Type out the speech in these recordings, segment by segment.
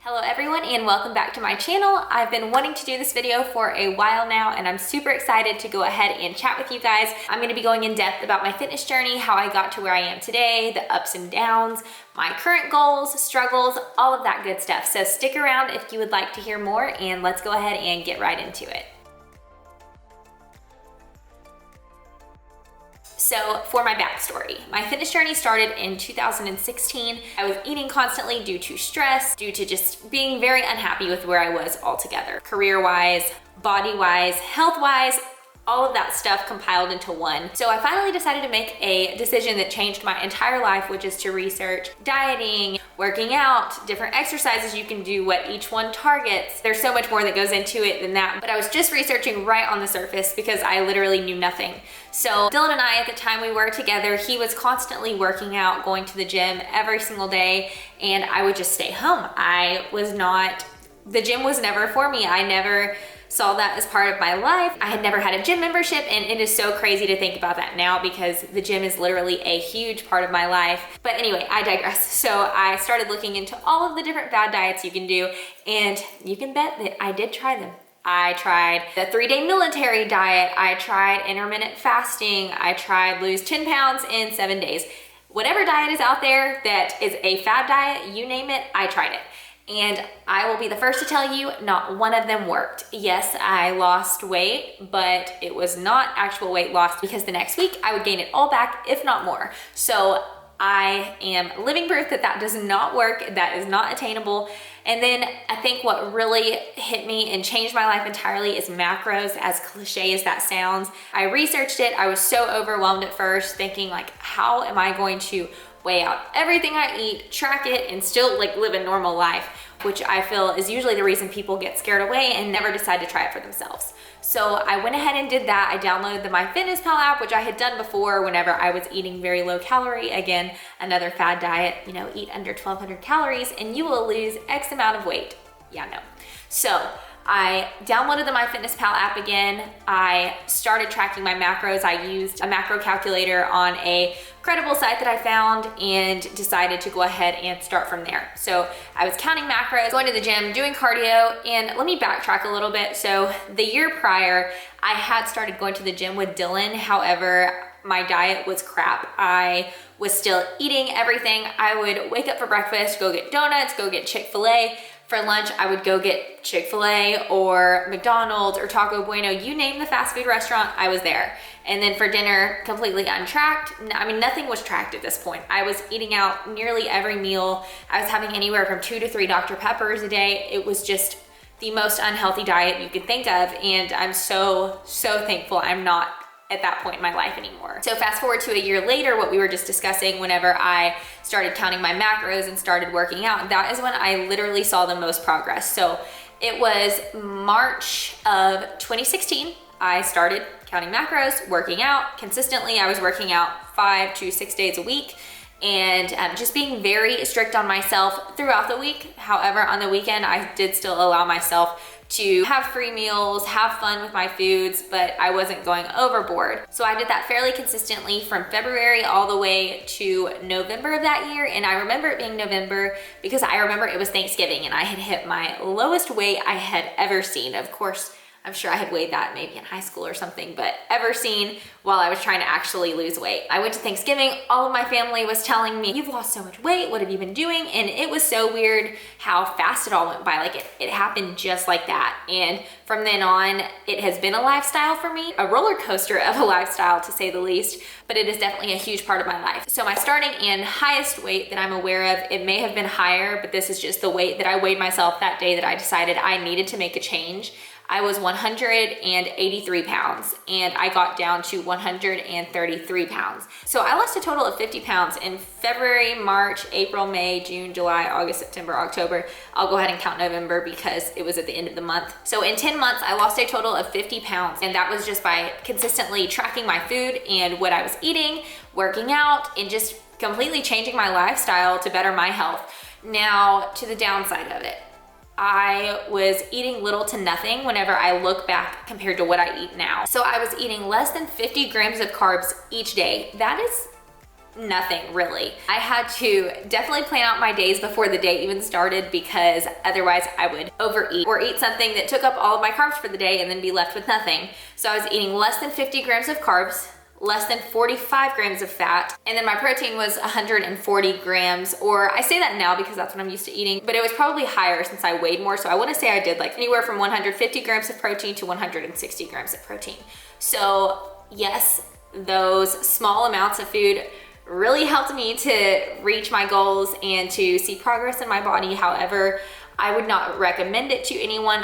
Hello everyone and welcome back to my channel. I've been wanting to do this video for a while now and I'm super excited to go ahead and chat with you guys. I'm going to be going in depth about my fitness journey, how I got to where I am today, the ups and downs, my current goals, struggles, all of that good stuff. So stick around if you would like to hear more and let's go ahead and get right into it. So for my backstory, my fitness journey started in 2016. I was eating constantly due to stress, due to just being very unhappy with where I was altogether. Career-wise, body-wise, health-wise, all of that stuff compiled into one. So I finally decided to make a decision that changed my entire life, which is to research dieting, working out, different exercises you can do, what each one targets. There's so much more that goes into it than that, but I was just researching right on the surface because I literally knew nothing. So Dylan and I, at the time we were together, he was constantly working out, going to the gym every single day, and I would just stay home. The gym was never for me. I never saw that as part of my life. I had never had a gym membership, and it is so crazy to think about that now because the gym is literally a huge part of my life. But anyway, I digress. So I started looking into all of the different fad diets you can do, and you can bet that I did try them. I tried the 3-day military diet. I tried intermittent fasting. I tried lose 10 pounds in 7 days. Whatever diet is out there that is a fad diet, you name it, I tried it. And I will be the first to tell you, not one of them worked. Yes, I lost weight, but it was not actual weight loss because the next week I would gain it all back, if not more. So I am living proof that that does not work, that is not attainable. And then I think what really hit me and changed my life entirely is macros, as cliche as that sounds. I researched it. I was so overwhelmed at first, thinking like, how am I going to weigh out everything I eat, track it, and still like live a normal life, which I feel is usually the reason people get scared away and never decide to try it for themselves. So I went ahead and did that. I downloaded the MyFitnessPal app, which I had done before whenever I was eating very low calorie. Again, another fad diet, eat under 1,200 calories and you will lose X amount of weight. Yeah, no. So I downloaded the MyFitnessPal app again. I started tracking my macros. I used a macro calculator on a credible site that I found and decided to go ahead and start from there. So I was counting macros, going to the gym, doing cardio, and let me backtrack a little bit. So the year prior, I had started going to the gym with Dylan. However, my diet was crap. I was still eating everything. I would wake up for breakfast, go get donuts, go get Chick-fil-A. For lunch, I would go get Chick-fil-A or McDonald's or Taco Bueno. You name the fast food restaurant, I was there. And then for dinner, completely untracked. I mean, nothing was tracked at this point. I was eating out nearly every meal. I was having anywhere from 2 to 3 Dr. Peppers a day. It was just the most unhealthy diet you could think of. And I'm so, so thankful I'm not at that point in my life anymore. So fast forward to a year later, what we were just discussing, whenever I started counting my macros and started working out, that is when I literally saw the most progress. So it was March of 2016. I started counting macros, working out consistently. I was working out 5 to 6 days a week and just being very strict on myself throughout the week. However, on the weekend, I did still allow myself to have free meals, have fun with my foods, but I wasn't going overboard. So I did that fairly consistently from February all the way to November of that year. And I remember it being November because I remember it was Thanksgiving and I had hit my lowest weight I had ever seen. Of course, I'm sure I had weighed that maybe in high school or something, but ever seen while I was trying to actually lose weight. I went to Thanksgiving, all of my family was telling me, you've lost so much weight, what have you been doing? And it was so weird how fast it all went by. Like it happened just like that. And from then on, it has been a lifestyle for me, a roller coaster of a lifestyle to say the least, but it is definitely a huge part of my life. So my starting and highest weight that I'm aware of, it may have been higher, but this is just the weight that I weighed myself that day that I decided I needed to make a change. I was 183 pounds and I got down to 133 pounds. So I lost a total of 50 pounds in February, March, April, May, June, July, August, September, October. I'll go ahead and count November because it was at the end of the month. So in 10 months, I lost a total of 50 pounds. And that was just by consistently tracking my food and what I was eating, working out, and just completely changing my lifestyle to better my health. Now to the downside of it. I was eating little to nothing whenever I look back compared to what I eat now. So I was eating less than 50 grams of carbs each day. That is nothing really. I had to definitely plan out my days before the day even started, because otherwise I would overeat or eat something that took up all of my carbs for the day and then be left with nothing. So I was eating less than 50 grams of carbs, less than 45 grams of fat, and then my protein was 140 grams, or I say that now because that's what I'm used to eating, but it was probably higher since I weighed more. So I want to say I did like anywhere from 150 grams of protein to 160 grams of protein. So yes, those small amounts of food really helped me to reach my goals and to see progress in my body. However, I would not recommend it to anyone.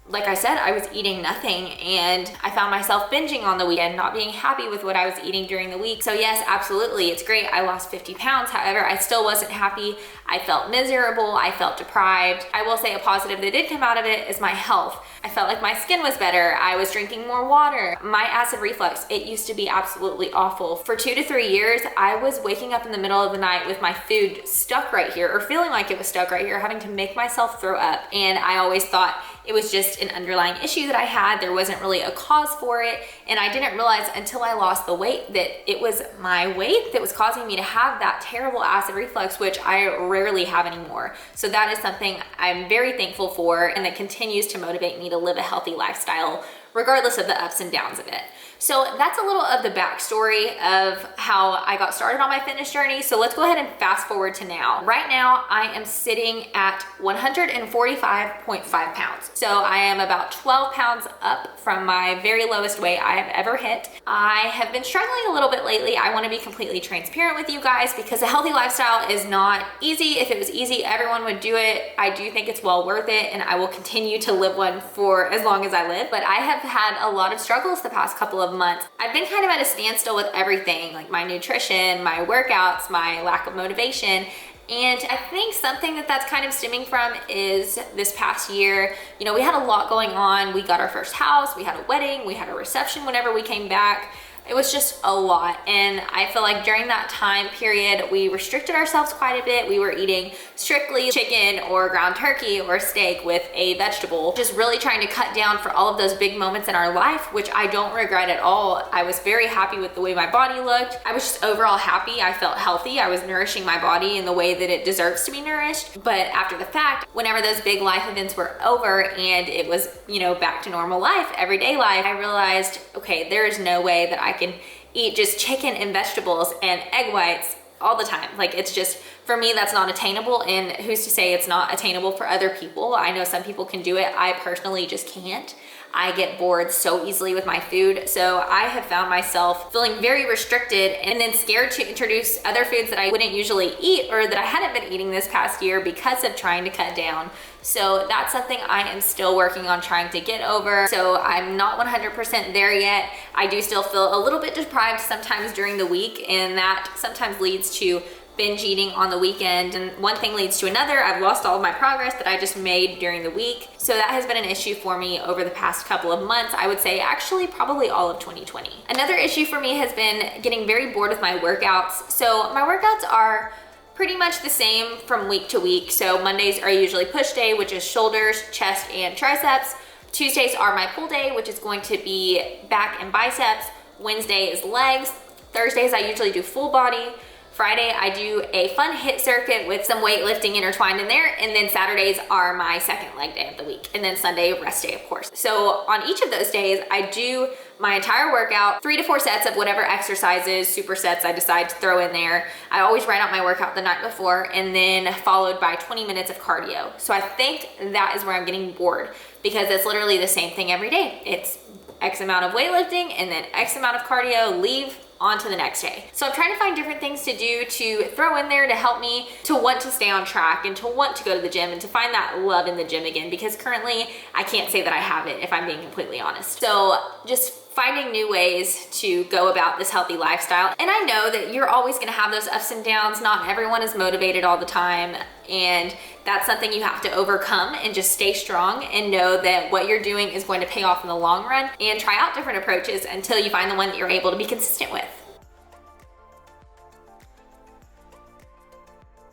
Like I said, I was eating nothing, and I found myself binging on the weekend, not being happy with what I was eating during the week. So yes, absolutely, it's great. I lost 50 pounds. However, I still wasn't happy. I felt miserable. I felt deprived. I will say a positive that did come out of it is my health. I felt like my skin was better. I was drinking more water. My acid reflux, it used to be absolutely awful. For 2 to 3 years, I was waking up in the middle of the night with my food stuck right here, or feeling like it was stuck right here, having to make myself throw up. And I always thought it was just an underlying issue that I had. There wasn't really a cause for it. And I didn't realize until I lost the weight that it was my weight that was causing me to have that terrible acid reflux, which I rarely have anymore. So that is something I'm very thankful for, and that continues to motivate me to live a healthy lifestyle regardless of the ups and downs of it. So that's a little of the backstory of how I got started on my fitness journey. So let's go ahead and fast forward to now. Right now, I am sitting at 145.5 pounds. So I am about 12 pounds up from my very lowest weight I have ever hit. I have been struggling a little bit lately. I want to be completely transparent with you guys, because a healthy lifestyle is not easy. If it was easy, everyone would do it. I do think it's well worth it, and I will continue to live one for as long as I live. But I have had a lot of struggles the past couple of months. I've been kind of at a standstill with everything, like my nutrition, my workouts, my lack of motivation. And I think something that's kind of stemming from is this past year, you know, we had a lot going on. We got our first house, we had a wedding, we had a reception whenever we came back. It was just a lot, and I feel like during that time period, we restricted ourselves quite a bit. We were eating strictly chicken or ground turkey or steak with a vegetable, just really trying to cut down for all of those big moments in our life, which I don't regret at all. I was very happy with the way my body looked. I was just overall happy. I felt healthy. I was nourishing my body in the way that it deserves to be nourished. But after the fact, whenever those big life events were over and it was, you know, back to normal life, everyday life, I realized, okay, there is no way that I can eat just chicken and vegetables and egg whites all the time. Like, it's just, for me, that's not attainable, and who's to say it's not attainable for other people? I know some people can do it. I personally just can't. I get bored so easily with my food. So I have found myself feeling very restricted and then scared to introduce other foods that I wouldn't usually eat or that I hadn't been eating this past year because of trying to cut down. So that's something I am still working on trying to get over. So I'm not 100% there yet. I do still feel a little bit deprived sometimes during the week, and that sometimes leads to binge eating on the weekend, and one thing leads to another. I've lost all of my progress that I just made during the week. So that has been an issue for me over the past couple of months. I would say actually probably all of 2020. Another issue for me has been getting very bored with my workouts. So my workouts are pretty much the same from week to week. So Mondays are usually push day, which is shoulders, chest, and triceps. Tuesdays are my pull day, which is going to be back and biceps. Wednesday is legs. Thursdays I usually do full body. Friday, I do a fun HIIT circuit with some weightlifting intertwined in there. And then Saturdays are my second leg day of the week. And then Sunday, rest day, of course. So on each of those days, I do my entire workout, 3 to 4 sets of whatever exercises, supersets I decide to throw in there. I always write out my workout the night before, and then followed by 20 minutes of cardio. So I think that is where I'm getting bored, because it's literally the same thing every day. It's X amount of weightlifting and then X amount of cardio, leave, on to the next day. So I'm trying to find different things to do to throw in there to help me to want to stay on track and to want to go to the gym and to find that love in the gym again, because currently I can't say that I have it, if I'm being completely honest. So just finding new ways to go about this healthy lifestyle. And I know that you're always gonna have those ups and downs. Not everyone is motivated all the time, and that's something you have to overcome and just stay strong and know that what you're doing is going to pay off in the long run, and try out different approaches until you find the one that you're able to be consistent with.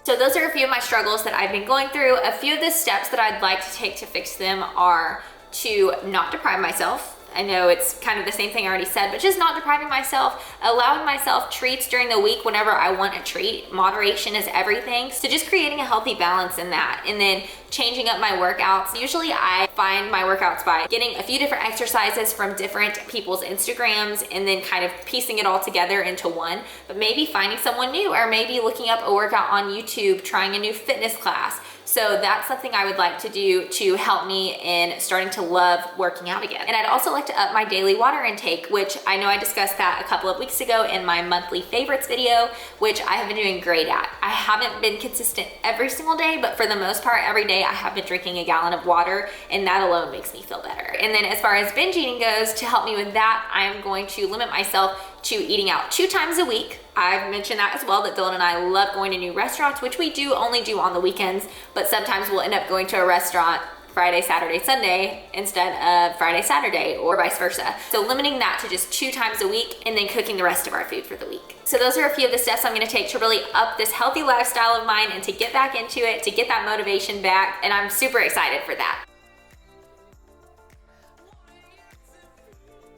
So those are a few of my struggles that I've been going through. A few of the steps that I'd like to take to fix them are to not deprive myself I know it's kind of the same thing I already said, but just not depriving myself, allowing myself treats during the week whenever I want a treat. Moderation is everything. So just creating a healthy balance in that, and then changing up my workouts. Usually I find my workouts by getting a few different exercises from different people's Instagrams and then kind of piecing it all together into one, but maybe finding someone new, or maybe looking up a workout on YouTube, trying a new fitness class. So that's something I would like to do to help me in starting to love working out again. And I'd also like to up my daily water intake, which I know I discussed that a couple of weeks ago in my monthly favorites video, which I have been doing great at. I haven't been consistent every single day, but for the most part, every day I have been drinking a gallon of water, and that alone makes me feel better. And then as far as binge eating goes, to help me with that, I am going to limit myself to eating out 2 times a week. I've mentioned that as well, that Dylan and I love going to new restaurants, which we do only do on the weekends, but sometimes we'll end up going to a restaurant Friday, Saturday, Sunday instead of Friday, Saturday, or vice versa. So limiting that to just 2 times a week, and then cooking the rest of our food for the week. So those are a few of the steps I'm gonna take to really up this healthy lifestyle of mine and to get back into it, to get that motivation back, and I'm super excited for that.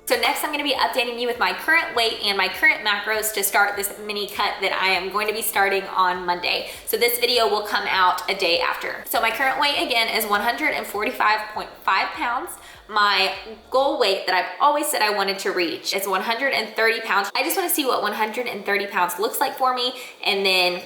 So next I'm gonna be updating you with my current weight and my current macros to start this mini cut that I am going to be starting on Monday. So this video will come out a day after. So my current weight again is 145.5 pounds. My goal weight that I've always said I wanted to reach is 130 pounds. I just wanna see what 130 pounds looks like for me, and then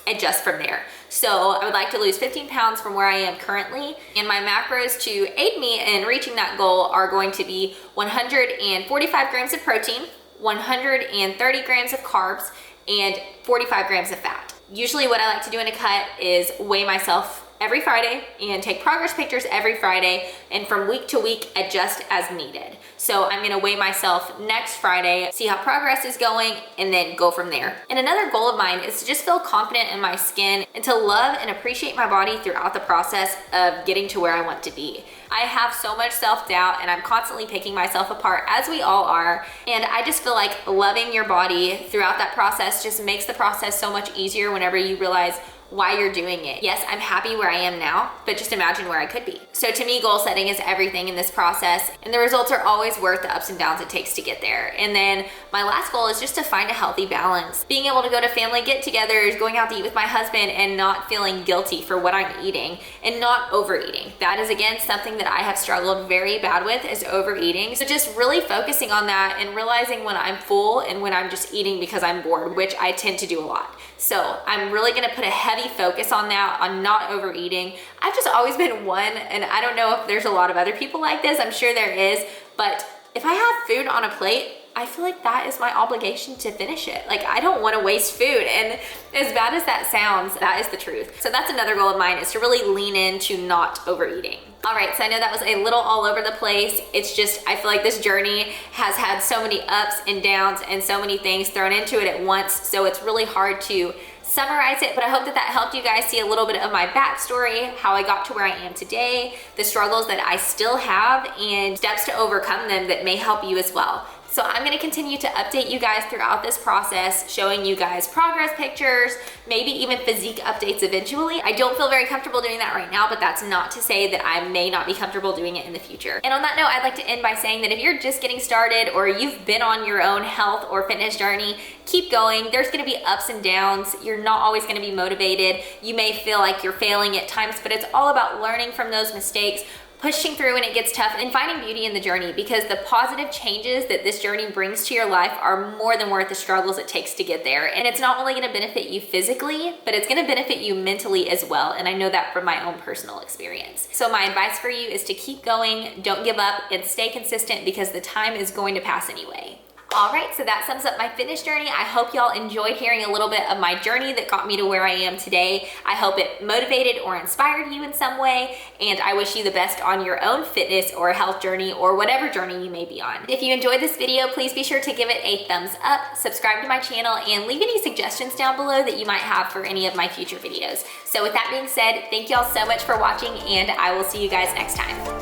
adjust from there. So I would like to lose 15 pounds from where I am currently, and my macros to aid me in reaching that goal are going to be 145 grams of protein, 130 grams of carbs, and 45 grams of fat. Usually what I like to do in a cut is weigh myself every Friday and take progress pictures every Friday, and from week to week adjust as needed. So I'm gonna weigh myself next Friday, see how progress is going, and then go from there. And another goal of mine is to just feel confident in my skin and to love and appreciate my body throughout the process of getting to where I want to be. I have so much self-doubt, and I'm constantly picking myself apart, as we all are. And I just feel like loving your body throughout that process just makes the process so much easier whenever you realize why you're doing it. Yes, I'm happy where I am now, but just imagine where I could be. So to me, goal setting is everything in this process, and the results are always worth the ups and downs it takes to get there. And then my last goal is just to find a healthy balance. Being able to go to family get-togethers, going out to eat with my husband, and not feeling guilty for what I'm eating, and not overeating. That is, again, something that I have struggled very bad with, is overeating. So just really focusing on that and realizing when I'm full and when I'm just eating because I'm bored, which I tend to do a lot. So I'm really gonna put a heavy focus on that, on not overeating. I've just always been one, and I don't know if there's a lot of other people like this, I'm sure there is, but if I have food on a plate, I feel like that is my obligation to finish it. Like, I don't wanna waste food, and as bad as that sounds, that is the truth. So that's another goal of mine, is to really lean into not overeating. All right, so I know that was a little all over the place. It's just, I feel like this journey has had so many ups and downs and so many things thrown into it at once, so it's really hard to summarize it, but I hope that that helped you guys see a little bit of my backstory, how I got to where I am today, the struggles that I still have, and steps to overcome them that may help you as well. So I'm gonna continue to update you guys throughout this process, showing you guys progress pictures, maybe even physique updates eventually. I don't feel very comfortable doing that right now, but that's not to say that I may not be comfortable doing it in the future. And on that note, I'd like to end by saying that if you're just getting started, or you've been on your own health or fitness journey, keep going. There's gonna be ups and downs. You're not always gonna be motivated. You may feel like you're failing at times, but it's all about learning from those mistakes, pushing through when it gets tough, and finding beauty in the journey, because the positive changes that this journey brings to your life are more than worth the struggles it takes to get there. And it's not only gonna benefit you physically, but it's gonna benefit you mentally as well. And I know that from my own personal experience. So my advice for you is to keep going, don't give up, and stay consistent, because the time is going to pass anyway. All right, so that sums up my fitness journey. I hope y'all enjoyed hearing a little bit of my journey that got me to where I am today. I hope it motivated or inspired you in some way, and I wish you the best on your own fitness or health journey, or whatever journey you may be on. If you enjoyed this video, please be sure to give it a thumbs up, subscribe to my channel, and leave any suggestions down below that you might have for any of my future videos. So with that being said, thank y'all so much for watching, and I will see you guys next time.